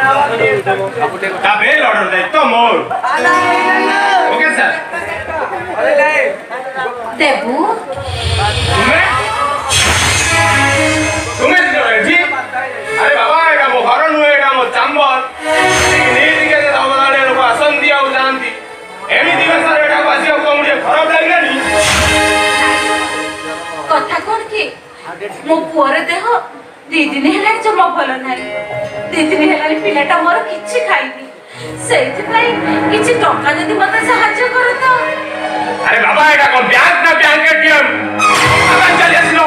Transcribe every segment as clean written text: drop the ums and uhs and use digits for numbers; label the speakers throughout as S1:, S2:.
S1: ତା bail order ଦାୟିତ୍ୱ ମୋର। Okay sir.
S2: ଦେବୁ
S1: ତୁମେ ଏଠି ଆରେ ବାବା ଏଇଟା ମୋ ଘର ନୁହେଁ ଏଇଟା ମୋ ଚାମ୍ବର ନେଇକି ଲୋକ ଆସନ୍ତି ଆଉ ଯାଆନ୍ତି ଏମିତି ସାର୍ ଏଟାକୁ ଆସିବାକୁ ତମକୁ ଟିକେ ଖରାପ ଲାଗିଲାନି
S2: କଥା କଣ କି ମୋ ପୁଅର ଦେହ 2 ଦିନ ହେଲାଣି ଜମା ଭଲ ନାହିଁ 2 ଦିନ ହେଲାଣି ପିଲାଟା ମୋର କିଛି ଖାଇନି ସେଇଥିପାଇଁ କିଛି ଟଙ୍କା ଯଦି ମତେ ସାହାଯ୍ୟ କରତ
S1: ଆରେ ବାବା ଏଇଟା କଣ ବ୍ୟାଙ୍କ ନା ବ୍ୟାଙ୍କ ଏଟିଏମ୍ ଚାଲି ଆସିଲ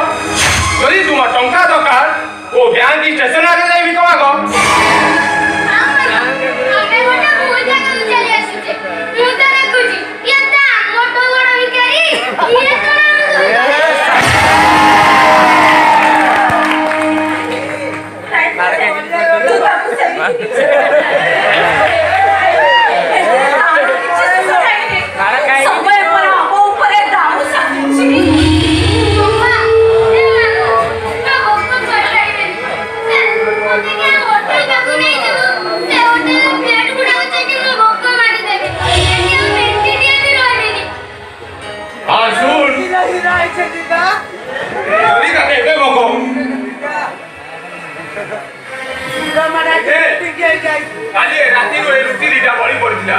S1: ଯଦି ତୁମ ଟଙ୍କା ଦରକାର ଓ ବ୍ୟାଙ୍କ ଷ୍ଟେସନ ଆଗେ ଯାଇ ଭିକ ମାଗ କାଲି ରାତିରୁ ଏ ରୁଟି ଦିଟା ବଳି ପଡିଥିଲା